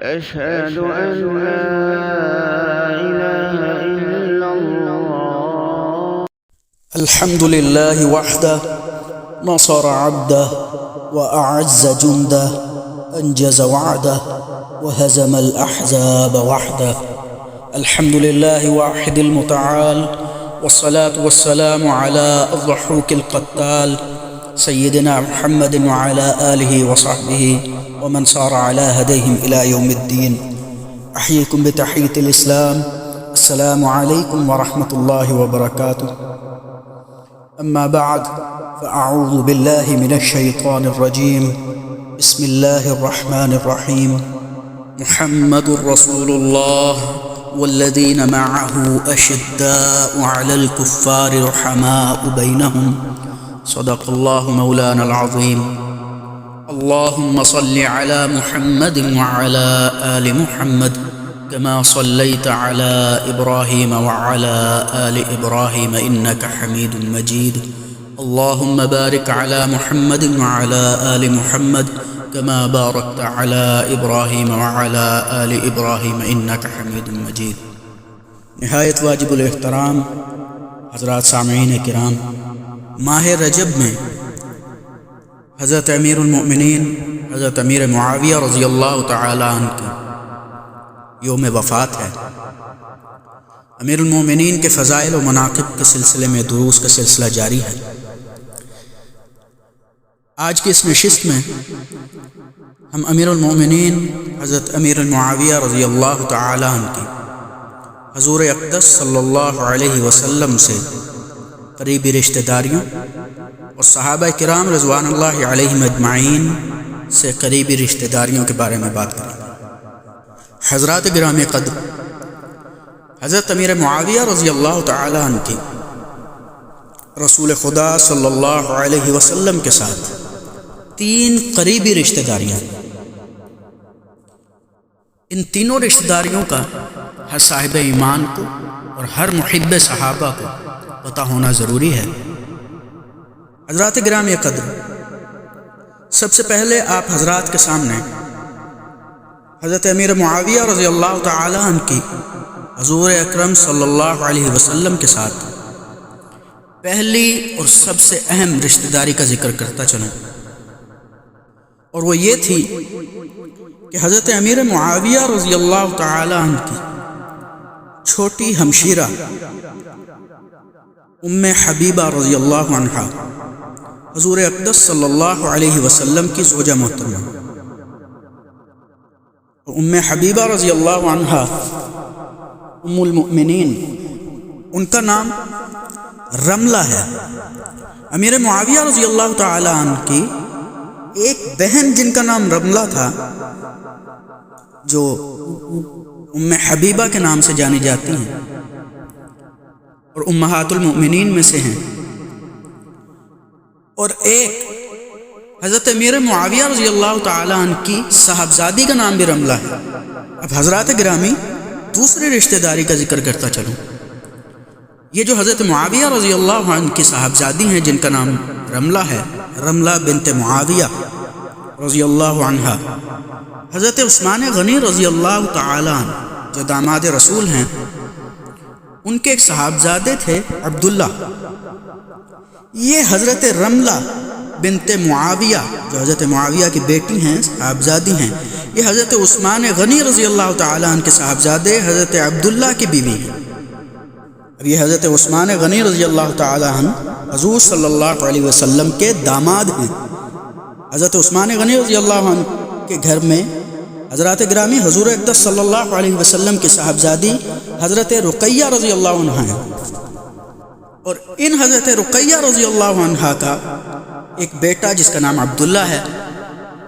أشهد أن لا إله إلا الله. الحمد لله وحده نصر عبده وأعز جنده أنجز وعده وهزم الأحزاب وحده. الحمد لله واحد المتعال، والصلاة والسلام على الضحوك القتال سيدنا محمد وعلى آله وصحبه ومن صار على هديهم إلى يوم الدين. أحييكم بتحية الإسلام، السلام عليكم ورحمة الله وبركاته. أما بعد، فأعوذ بالله من الشيطان الرجيم. بسم الله الرحمن الرحيم. محمد رسول الله والذين معه أشداء على الكفار رحماء بينهم، صدق الله مولانا العظيم. اللهم صل على محمد وعلى آل محمد كما صليت على إبراهيم وعلى آل إبراهيم إنك حميد مجيد. اللهم بارك على محمد وعلى آل محمد كما باركت على إبراهيم وعلى آل إبراهيم إنك حميد مجيد. نہایت واجب الاحترام حضرات سامعین کرام، ماہ رجب میں حضرت امیر المؤمنین حضرت امیر معاویہ رضی اللہ تعالی عنہ کی یوم وفات ہے۔ امیر المؤمنین کے فضائل و مناقب کے سلسلے میں دروس کا سلسلہ جاری ہے۔ آج کی اس نشست میں ہم امیر المؤمنین حضرت امیر المعاویہ رضی اللہ تعالی عنہ کی حضور اقدس صلی اللہ علیہ وسلم سے قریبی رشتہ داریوں اور صحابہ کرام رضوان اللہ علیہم اجمعین سے قریبی رشتہ داریوں کے بارے میں بات کریں گے۔ حضرات گرامی قدر، حضرت امیر معاویہ رضی اللہ تعالی عنہ کی رسول خدا صلی اللہ علیہ وسلم کے ساتھ 3 قریبی رشتہ داریاں، ان تینوں رشتہ داریوں کا ہر صاحب ایمان کو اور ہر محب صحابہ کو پتہ ہونا ضروری ہے۔ حضرات گرامی قدر، سب سے پہلے آپ حضرات کے سامنے حضرت امیر معاویہ رضی اللہ تعالی عنہ کی حضور اکرم صلی اللہ علیہ وسلم کے ساتھ پہلی اور سب سے اہم رشتہ داری کا ذکر کرتا چلوں، اور وہ یہ تھی کہ حضرت امیر معاویہ رضی اللہ تعالی عنہ کی چھوٹی ہمشیرہ ام حبیبہ رضی اللہ عنہا حضور اقدس صلی اللہ علیہ وسلم کی زوجہ محترمہ، ام حبیبہ رضی اللہ عنہا ام المؤمنین، ان کا نام رملہ ہے۔ امیر معاویہ رضی اللہ تعالی عنہ کی ایک بہن جن کا نام رملہ تھا، جو ام حبیبہ کے نام سے جانی جاتی ہیں اور امہات المؤمنین میں سے ہیں، اور ایک حضرت امیر معاویہ رضی اللہ تعالی عنہ کی صاحبزادی کا نام بھی رملہ ہے۔ اب حضرات گرامی، دوسری رشتہ داری کا ذکر کرتا چلوں۔ یہ جو حضرت معاویہ رضی اللہ عنہ کی صاحبزادی ہیں جن کا نام رملہ ہے، رملہ بنت معاویہ رضی اللہ عنہا، حضرت عثمان غنی رضی اللہ تعالی عنہ جو داماد رسول ہیں، ان کے ایک صاحبزادے تھے عبداللہ۔ یہ حضرت رملہ بنت معاویہ جو حضرت معاویہ کی بیٹی ہیں، صاحبزادی ہیں، یہ حضرت عثمان غنی رضی اللہ تعالی عنہ کے صاحبزادے حضرت عبداللہ کی بیوی ہیں۔ اب یہ حضرت عثمان غنی رضی اللہ تعالی عنہ حضور صلی اللہ علیہ وسلم کے داماد ہیں۔ حضرت عثمان غنی رضی اللہ عنہ کے گھر میں حضرات گرامی حضور اقدس صلی اللہ علیہ وسلم کی صاحبزادی حضرت رقیہ رضی اللہ عنہ ہیں، اور ان حضرت رقیہ رضی اللہ عنہ کا ایک بیٹا جس کا نام عبداللہ ہے،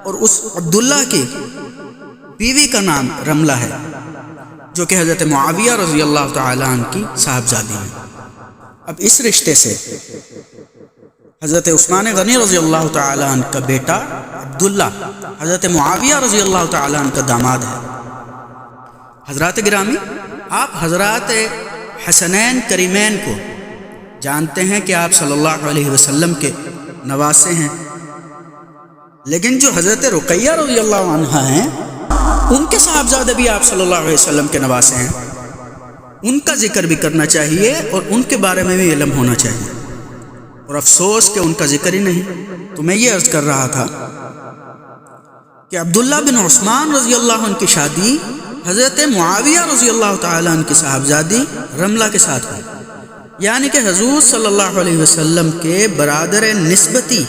اور اس عبداللہ کی بیوی کا نام رملہ ہے، جو کہ حضرت معاویہ رضی اللہ تعالی عنہ کی صاحبزادی ہے۔ اب اس رشتے سے حضرت عثمان غنی رضی اللہ تعالی عنہ کا بیٹا عبداللہ حضرت معاویہ رضی اللہ تعالی عنہ کا داماد ہے۔ حضرات گرامی، آپ حضرات حسنین کریمین کو جانتے ہیں کہ آپ صلی اللہ علیہ وسلم کے نواسے ہیں، لیکن جو حضرت رقیہ رضی اللہ عنہ ہیں ان کے صاحبزادے بھی آپ صلی اللہ علیہ وسلم کے نواسے ہیں، ان کا ذکر بھی کرنا چاہیے اور ان کے بارے میں بھی علم ہونا چاہیے، اور افسوس کہ ان کا ذکر ہی نہیں۔ تو میں یہ عرض کر رہا تھا کہ عبداللہ بن عثمان رضی اللہ عنہ کی شادی حضرت معاویہ رضی اللہ تعالیٰ عنہ کی صاحبزادی رملہ کے ساتھ ہوئی، یعنی کہ حضور صلی اللہ علیہ وسلم کے برادر نسبتی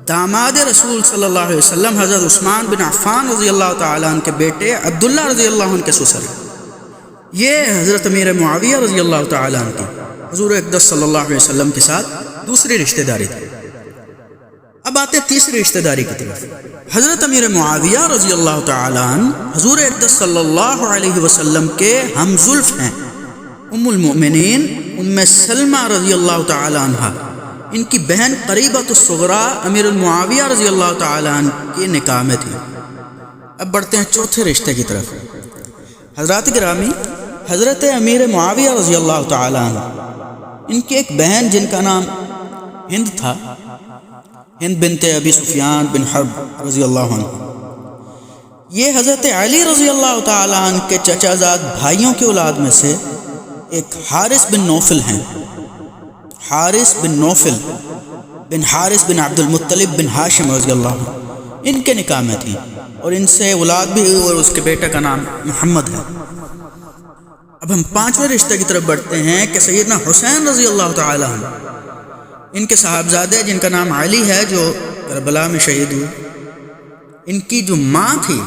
داماد رسول صلی اللہ علیہ وسلم حضرت عثمان بن عفان رضی اللہ تعالیٰ عنہ کے بیٹے عبداللہ رضی اللہ عنہ کے سسر، یہ حضرت امیر معاویہ رضی اللہ تعالیٰ عنہ کی حضور اقدس صلی اللہ علیہ وسلم کے ساتھ دوسری رشتہ داری تھی۔ اب آتے ہیں تیسری رشتہ داری کی طرف۔ حضرت امیر معاویہ رضی اللہ تعالیٰ عنہ حضور اقدس صلی اللہ علیہ وسلم کے ہم زلف ہیں، ام المؤمنین ام سلمہ رضی اللہ تعالیٰ عنہ، ان کی بہن قریبۃ الصغریٰ امیر المعاویہ رضی اللہ تعالیٰ عنہ کے نکاح میں تھی۔ اب بڑھتے ہیں چوتھے رشتے کی طرف۔ حضرات گرامی، حضرت امیر معاویہ رضی اللہ تعالیٰ عنہ، ان کی ایک بہن جن کا نام ہند تھا، ہند بنت ابی سفیان بن حرب رضی اللہ عنہ، یہ حضرت علی رضی اللہ تعالیٰ عنہ کے چچا زاد بھائیوں کی اولاد میں سے ایک حارث بن نوفل ہیں، حارث بن نوفل بن حارث بن عبد المطلب بن ہاشم رضی اللہ عنہ، ان کے نکاح میں تھی، اور ان سے اولاد بھی ہوئی اور اس کے بیٹے کا نام محمد ہے۔ اب ہم پانچویں رشتے کی طرف بڑھتے ہیں کہ سیدنا حسین رضی اللہ تعالیٰ عنہ، ان کے صاحبزادے جن کا نام علی ہے جو کربلا میں شہید ہوئے، ان کی جو ماں تھی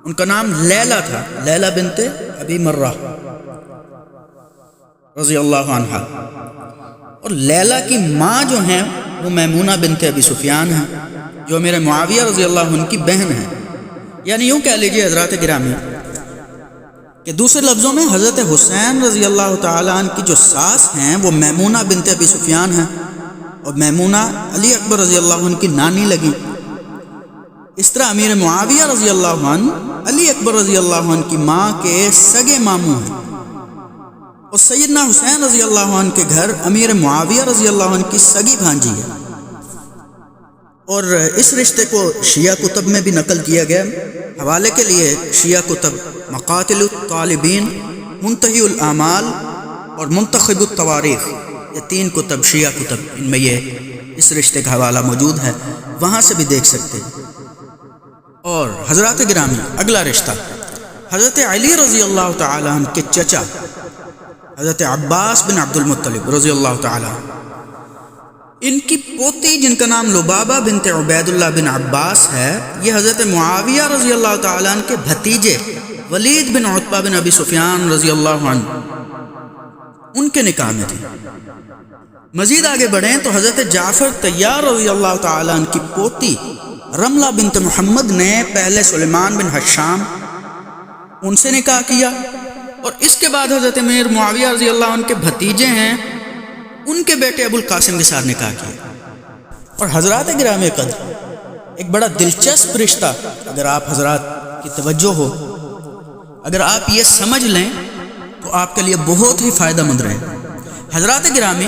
ان کا نام لیلہ تھا، لیلہ بنت ابی مرہ رضی اللہ عنہ، اور لیلہ کی ماں جو ہیں وہ میمونہ بنت ابی سفیان ہیں جو میرے معاویہ رضی اللہ عنہ کی بہن ہیں۔ یعنی یوں کہہ لیجیے حضرات گرامی کہ دوسرے لفظوں میں حضرت حسین رضی اللہ تعالیٰ عنہ کی جو ساس ہیں وہ میمونہ بنت ابی سفیان ہیں، اور میمونہ علی اکبر رضی اللہ عنہ کی نانی لگی۔ اس طرح امیر معاویہ رضی اللہ عنہ علی اکبر رضی اللہ عنہ کی ماں کے سگے ماموں ہیں، اور سیدنا حسین رضی اللہ عنہ کے گھر امیر معاویہ رضی اللہ عنہ کی سگی بھانجی ہے۔ اور اس رشتے کو شیعہ کتب میں بھی نقل کیا گیا، حوالے کے لیے شیعہ کتب مقاتل الطالبین، منتہی الاعمال اور منتخب التواریخ، یہ تین کتب شیعہ کتب، ان میں یہ اس رشتے کا حوالہ موجود ہے، وہاں سے بھی دیکھ سکتے ہیں۔ اور حضرات گرامی، اگلا رشتہ حضرت علی رضی اللہ تعالیٰ عنہ کے چچا حضرت عباس بن عبد المطلب رضی اللہ تعالیٰ عنہ، ان کی پوتی جن کا نام لبابہ بنت عبید اللہ بن عباس ہے، یہ حضرت معاویہ رضی اللہ تعالیٰ عنہ کے بھتیجے ولید بن عتبہ بن ابی سفیان رضی اللہ عنہ، ان کے نکاح میں تھی۔ مزید آگے بڑھیں تو حضرت جعفر طیار رضی اللہ تعالیٰ عنہ کی پوتی رملہ بنت محمد نے پہلے سلیمان بن حشام ان سے نکاح کیا، اور اس کے بعد حضرت امیر معاویہ رضی اللہ عنہ کے بھتیجے ہیں، ان کے بیٹے ابو القاسم کے ساتھ نکاح کیا۔ اور حضرات گرامی قدر، ایک بڑا دلچسپ رشتہ اگر آپ حضرات کی توجہ ہو، اگر آپ یہ سمجھ لیں تو آپ کے لیے بہت ہی فائدہ مند رہے۔ حضرات گرامی،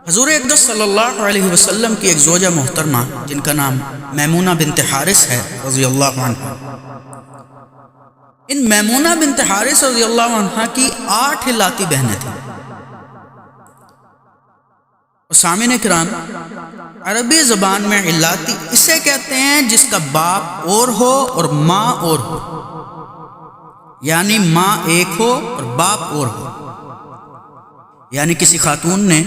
حضور اقدس صلی اللہ علیہ وسلم کی ایک زوجہ محترمہ جن کا نام میمونہ بنت حارث ہے رضی اللہ عنہ، ان میمونہ بنت حارث رضی اللہ عنہ کی 8 لاتی بہنیں تھیں۔ سامعین کرام، عربی زبان میں علاتی اسے کہتے ہیں جس کا باپ اور ہو اور ماں اور ہو، یعنی ماں ایک ہو اور باپ اور ہو۔ یعنی کسی خاتون نے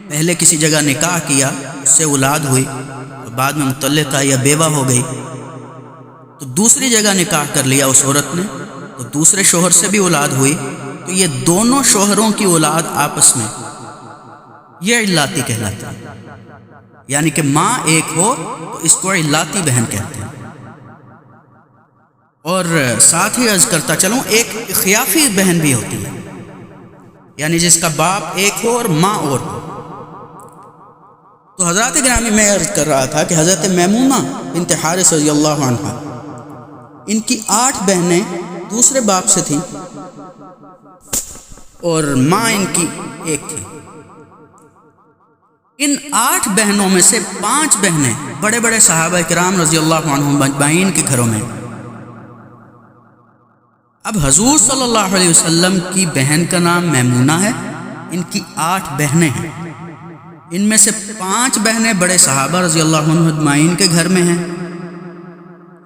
پہلے کسی جگہ نکاح کیا، اس سے اولاد ہوئی، اور بعد میں مطلقہ یا بیوہ ہو گئی، تو دوسری جگہ نکاح کر لیا اس عورت نے، تو دوسرے شوہر سے بھی اولاد ہوئی، تو یہ دونوں شوہروں کی اولاد آپس میں یہ علاتی کہلاتی ہے۔ یعنی کہ ماں ایک ہو تو اس کو علاتی بہن کہتے ہیں۔ اور ساتھ ہی عرض کرتا چلوں، ایک اخیافی بہن بھی ہوتی ہے، یعنی جس کا باپ ایک ہو اور ماں اور ہو۔ تو حضرات گرامی، میں عرض کر رہا تھا کہ حضرت میمونہ بنت حارث رضی اللہ عنہ، ان کی 8 بہنیں دوسرے باپ سے تھیں اور ماں ان کی ایک تھی۔ ان 8 بہنوں میں سے 5 بہنیں بڑے بڑے صحابہ کرام رضی اللہ عنہم اجمعین کے گھروں میں۔ اب حضور صلی اللہ علیہ وسلم کی بہن کا نام میمونہ ہے، ان کی 8 بہنیں ہیں، ان میں سے 5 بہنیں بڑے صحابہ رضی اللہ عنہم اجمعین کے گھر میں ہیں۔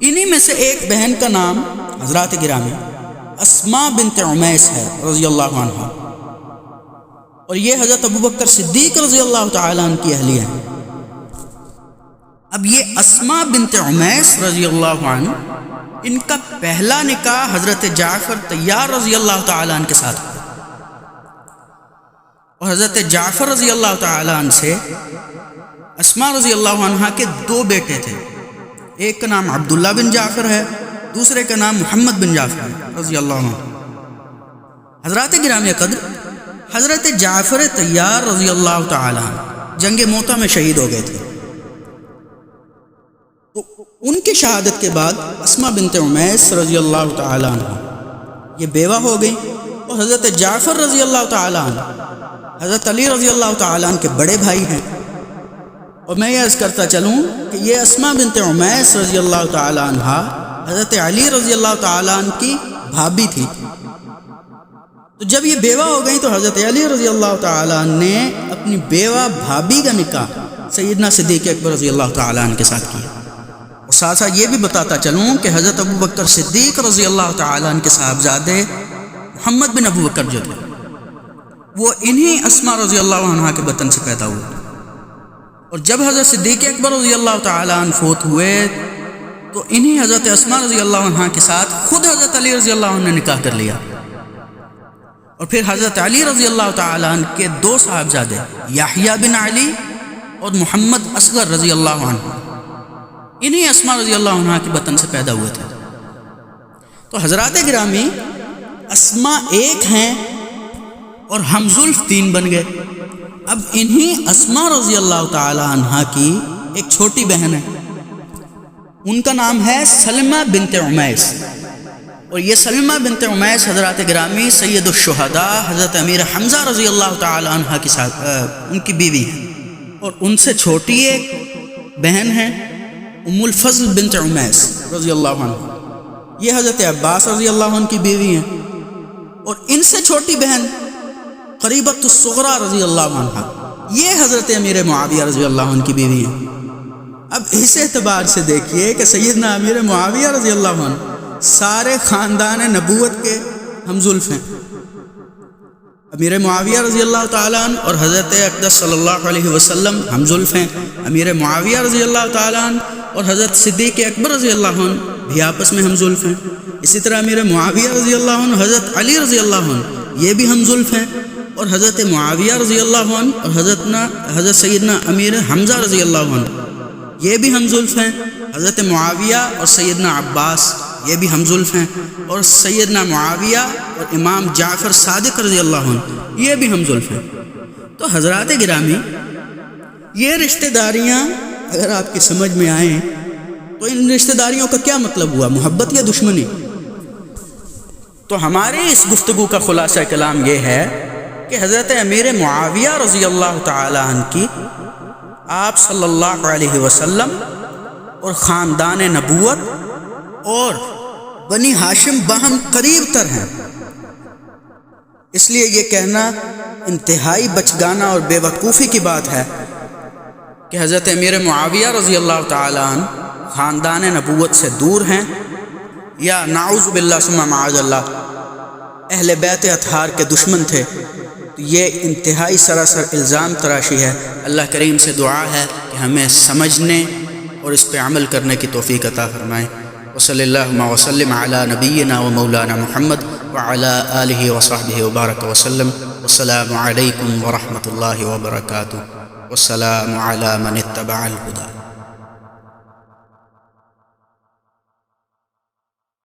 انہی میں سے ایک بہن کا نام حضرات گرامی اسماء بنت عمیس ہے رضی اللہ عنہ، اور یہ حضرت ابوبکر صدیق رضی اللہ تعالیٰ عنہ کی اہلیہ ہیں۔ اب یہ اسماء بنت عمیس رضی اللہ عنہ، ان کا پہلا نکاح حضرت جعفر طیار رضی اللہ تعالیٰ عنہ کے ساتھ ہوا، اور حضرت جعفر رضی اللہ تعالیٰ عنہ سے اسماء رضی اللہ عنہ کے 2 بیٹے تھے، ایک کا نام عبداللہ بن جعفر ہے، دوسرے کا نام محمد بن جعفر ہے رضی اللہ عنہ۔ حضرات گرامی قدر، حضرت جعفر طیار رضی اللہ تعالیٰ عنہ جنگ موتا میں شہید ہو گئے تھے، تو ان کی شہادت کے بعد اسماء بنت عمیس رضی اللہ تعالیٰ عنہ یہ بیوہ ہو گئی، اور حضرت جعفر رضی اللہ تعالیٰ عنہ حضرت علی رضی اللہ تعالیٰ عنہ کے بڑے بھائی ہیں۔ اور میں یہ عرض کرتا چلوں کہ یہ اسماء بنت عمیس رضی اللہ تعالیٰ عنہ حضرت علی رضی اللہ تعالیٰ عنہ کی بھابی تھی، تو جب یہ بیوہ ہو گئی تو حضرت علی رضی اللہ تعالیٰ عنہ نے اپنی بیوہ بھابی کا نکاح سیدنا صدیق اکبر رضی اللہ تعالیٰ عنہ کے ساتھ کیا۔ اور ساتھ ساتھ یہ بھی بتاتا چلوں کہ حضرت ابوبکر صدیق رضی اللہ تعالیٰ عنہ کے صاحبزادے محمد بن ابوبکر جو تھے وہ انہی اسماء رضی اللہ عنہ کے بطن سے پیدا ہوئے، اور جب حضرت صدیق اکبر رضی اللہ تعالیٰ عنہ فوت ہوئے تو انہی حضرت اسماء رضی اللہ عنہ کے ساتھ خود حضرت علی رضی اللہ عنہ نے نکاح کر لیا، اور پھر حضرت علی رضی اللہ تعالیٰ عنہ کے 2 صاحبزادے یحییٰ بن علی اور محمد اصغر رضی اللہ عنہ انہی اسماء رضی اللہ عنہ کے بطن سے پیدا ہوئے تھے۔ تو حضرات گرامی، اسماء ایک ہیں اور ہم زلف 3 بن گئے۔ اب انہی اسماء رضی اللہ تعالیٰ عنہ کی ایک چھوٹی بہن ہے، ان کا نام ہے سلمہ بنت عمیس، اور یہ سلمہ بنت عمیس حضرات گرامی سید الشہداء حضرت امیر حمزہ رضی اللہ تعالیٰ عنہ کے ساتھ ان کی بیوی ہے، اور ان سے چھوٹی ایک بہن ہے ام الفضل بنت عمیس رضی اللہ عنہ، یہ حضرت عباس رضی اللہ عنہ کی بیوی ہیں، اور ان سے چھوٹی بہن قریبۃ الصغریٰ رضی اللہ عنہ، یہ حضرت امیر معاویہ رضی اللہ عنہ کی بیوی ہیں۔ اب اس اعتبار سے دیکھیے کہ سیدنا امیر معاویہ رضی اللہ عنہ سارے خاندان نبوت کے ہم زلف ہیں۔ امیر معاویہ رضی اللہ تعالیٰ عنہ اور حضرت اقدس صلی اللہ علیہ وسلم ہم زلف ہیں، امیر معاویہ رضی اللہ تعالیٰ عنہ اور حضرت صدیق اکبر رضی اللہ عنہ بھی آپس میں ہم زلف ہیں۔ اسی طرح امیر معاویہ رضی اللہ عنہ حضرت علی رضی اللہ عنہ یہ بھی ہم زلف ہیں، اور حضرت معاویہ رضی اللہ عنہ اور حضرت سیدنا امیر حمزہ رضی اللہ عنہ یہ بھی ہم زلف ہیں، حضرت معاویہ اور سیدنا عباس یہ بھی ہم زلف ہیں، اور سیدنا معاویہ اور امام جعفر صادق رضی اللہ عنہ یہ بھی ہم زلف ہیں۔ تو حضرات گرامی، یہ رشتہ داریاں اگر آپ کی سمجھ میں آئیں تو ان رشتہ داریوں کا کیا مطلب ہوا، محبت یا دشمنی؟ تو ہمارے اس گفتگو کا خلاصہ کلام یہ ہے کہ حضرت امیر معاویہ رضی اللہ تعالی عنہ کی آپ صلی اللہ علیہ وسلم اور خاندان نبوت اور بنی ہاشم باہم قریب تر ہیں، اس لیے یہ کہنا انتہائی بچگانہ اور بے وقوفی کی بات ہے کہ حضرت امیر معاویہ رضی اللہ تعالی عنہ خاندان نبوت سے دور ہیں، یا نعوذ باللہ ثم معاذ اللہ اہل بیت اطہار کے دشمن تھے، تو یہ انتہائی سراسر الزام تراشی ہے۔ اللہ کریم سے دعا ہے کہ ہمیں سمجھنے اور اس پہ عمل کرنے کی توفیق عطا فرمائے۔ وصلی اللہ وسلم علی نبینا و مولانا محمد وعلی آلہ وصحبہ وبارک وسلم۔ والسلام علیکم ورحمۃ اللہ وبرکاتہ، والسلام علی من اتبع الہدی۔